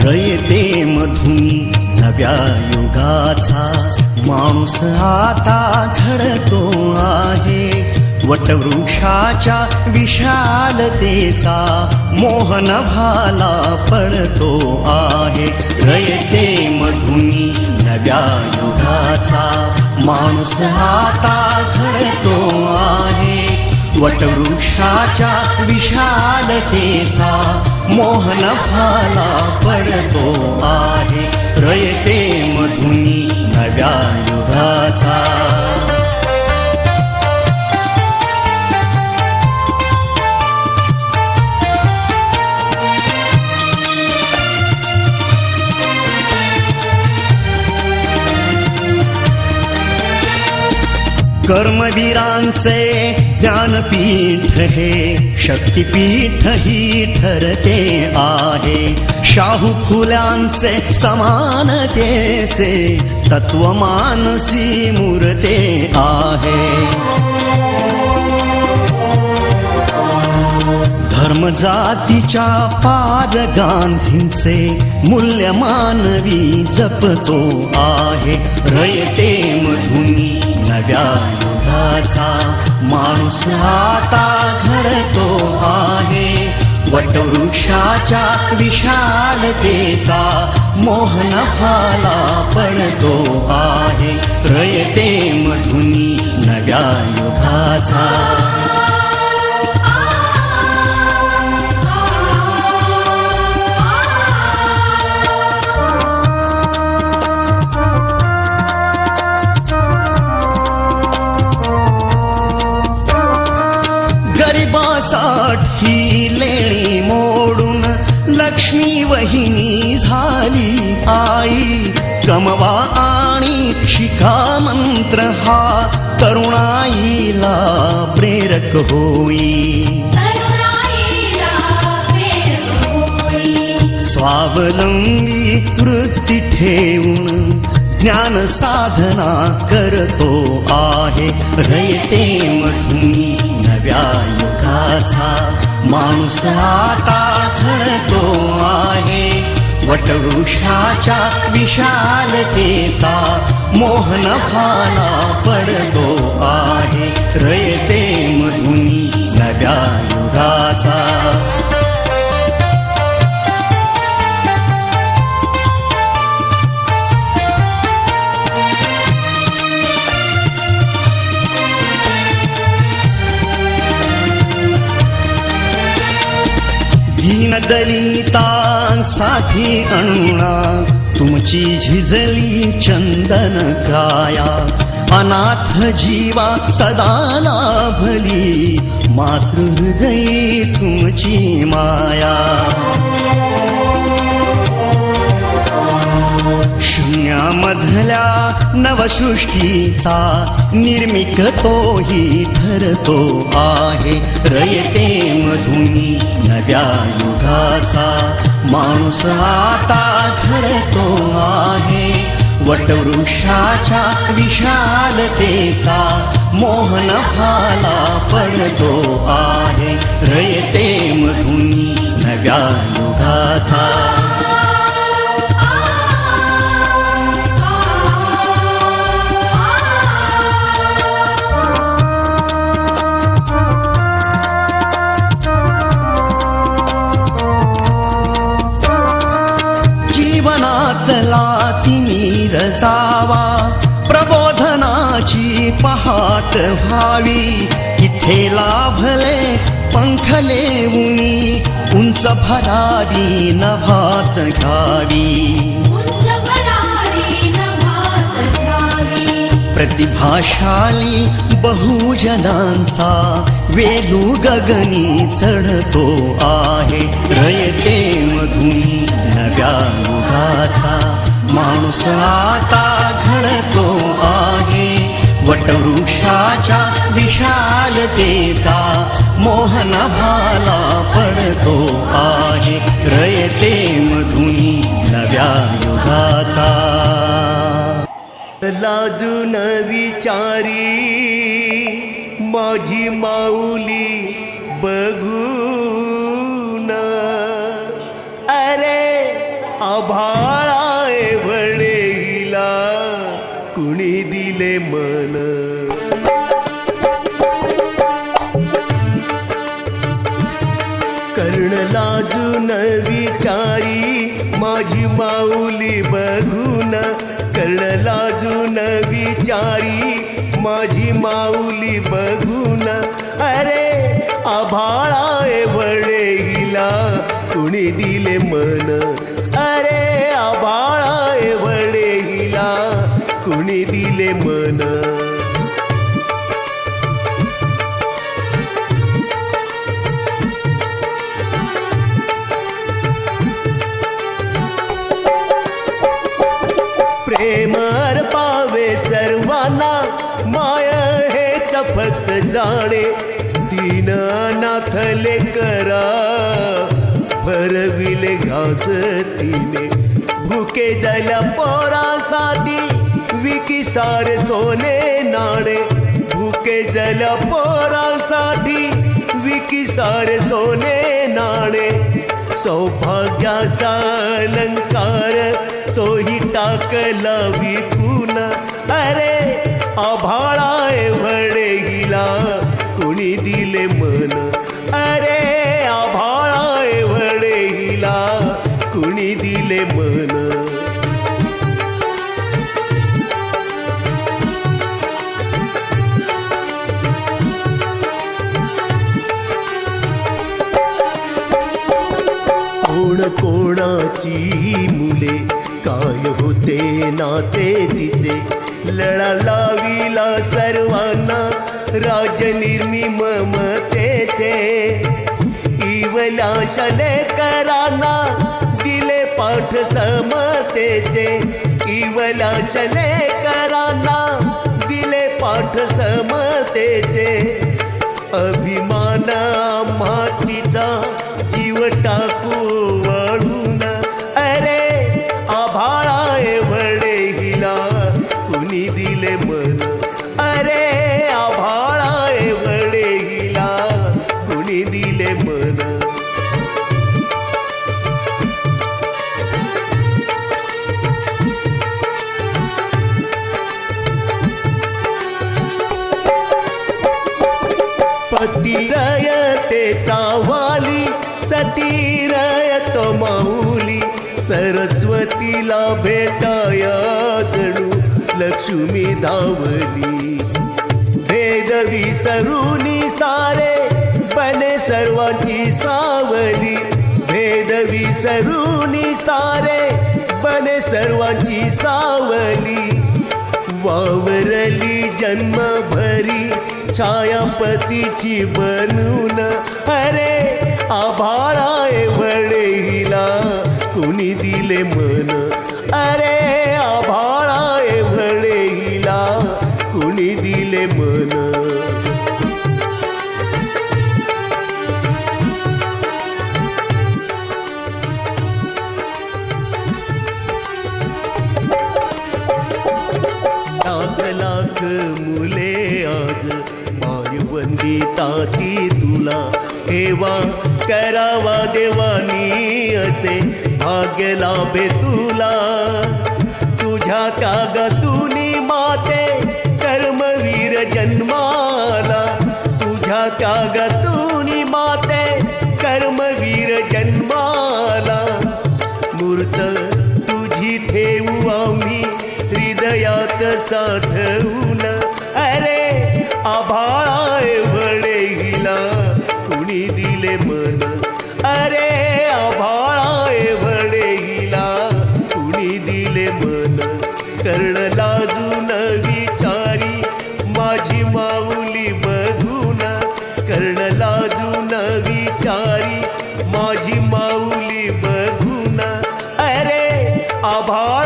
रयते मधुनी नव्या युगाचा माणूस आता घडतो आहे. वटवृक्षाच्या विशालतेचा मोहन भाला पडतो आहे. रयते मधुनी नव्या युगाचा माणूस आता घडतो आहे. वटवृक्षाच्या विशालतेचा मोहन भाला पडतो आहे. रयते मधुनी नव्या युगाचा. कर्मवीरांचे ज्ञानपीठ हे शक्तिपीठ ही ठरते आहे. शाहू फुल्यांचे समानतेचे तत्व मानसी मूर्ते आहे. धर्म जातीच्या पाद गांधींचे मूल्य मानवी जपतो आहे. रयते मधुनी नव्या युगाचा माणूस आता घडतो आहे. वटवृक्षाच्या विशालतेचा मोहन भाला पडतो आहे. रयते मधुनी नव्या युगाचा. ही लेणी मोडून लक्ष्मी वहिनी झाली आई. कमवा आणि शिका मंत्र हा तरुणाईला प्रेरक होई. स्वावलंबी वृत्ती ठेवून ज्ञान साधना करतो आहे. रयते मधुनी नव्या युगाचा माणूस आता घडतो आहे. वटवृक्षाच्या विशालतेचा मोहन भाला पडतो आहे. रयते मधुनी नव्या युगाचा. दलितांसाठी अण्णा तुमची झिजली चंदन काया. अनाथ जीवा सदा लाभली मातृहृदयी तुमची माया. शून्यामधल्या नवसृष्टीचा निर्मिक तोही ठरतो आहे. रयते मधुनी नव्या युगाचा माणूस आता घडतो आहे. वटवृक्षाच्या विशालतेचा मोहन भाला पडतो आहे. रयते मधुनी नव्या युगाचा. तिमीर जावा प्रबोधनाची पहाट व्हावी. इथे लाभले पंखले उनी उंच भरावी नभात घ्यावी. प्रतिभाशाली बहुजनांचा वेलू गगनी चढतो आहे. रयते मधुनी नव्या युगाचा माणूस आता घडतो आहे. वटवृक्षाच्या विशालतेचा मोहन भाला पडतो आहे. रयते मधुनी नव्या युगाचा. लाजून विचारी माझी माऊली बघून, अरे आभाळाए वडेला कुणी दिले मन. कर्ण लाजून विचारी माझी माऊली बघून. कर्ण लाजून विचारी माझी माऊली बघून. अरे आभाळाए वडेला कुणी दिले मन. अरे आभाळाए वडेला कुणी दिले मन. प्रेम अर्पावे सर्वांना माय हेच फक्त जाणे. दीन अनाथले करा भरविले घास तिने. भुके झाल्या पोरांसाठी विकी सारे सोने नाणे. भुके झाल्या पोरांसाठी विकी सारे सोने नाणे. सौभाग्याचा अलंकार तोही टाकला विकून. अरे आभाळाए वडेला कुणी दिले मन. अरे आभाळाए वडेला कुणी दिले मन. कोण कोणाची मुले काय होते नाते तिचे. लळा लाविला सर्वांना राजनिर्मी ममतेचे. इवल्या शलेकरांना दिले पाठ समतेचे. इवल्या शलेकरांना दिले पाठ समतेचे. अभिमान मातीचा जीव टाकू वाळून. अरे आभाळाए वडेला कुणी दिले मन. अरे आभाळाए वडेला कुणी दिले मन. पती रयतेचा वाली सती रयत माऊली. सरस्वतीला भेटाया जणू लक्ष्मी धावली. भेद विसरूनी सारे बने सर्वांची सावली. भेद विसरूनी सारे बने सर्वांची सावली. वावरली जन्मभरी छायापतीची बनून. अरे आभाळाए वडेला कुणी दिले मन. अरे आभाळाए वडेला कुणी दिले मन. लाख लाख मुले आज मायवंदी ताती तुला. हेवा करावा देवानी असे भाग्य लाभे तुला. तुझ्या त्यागातूनी माते कर्मवीर जन्माला. तुझ्या त्यागातूनी माते कर्मवीर जन्माला. मूर्त तुझी ठेवू आम्ही हृदयात साठवून. अरे आभाळाए वडेला कुणी दिले मन. अरे आभाळाए वडेला कुणी दिले मन. कर्ण लाजून विचारी माझी माऊली बघून. कर्ण लाजून विचारी माझी माऊली बघून. अरे आभाळ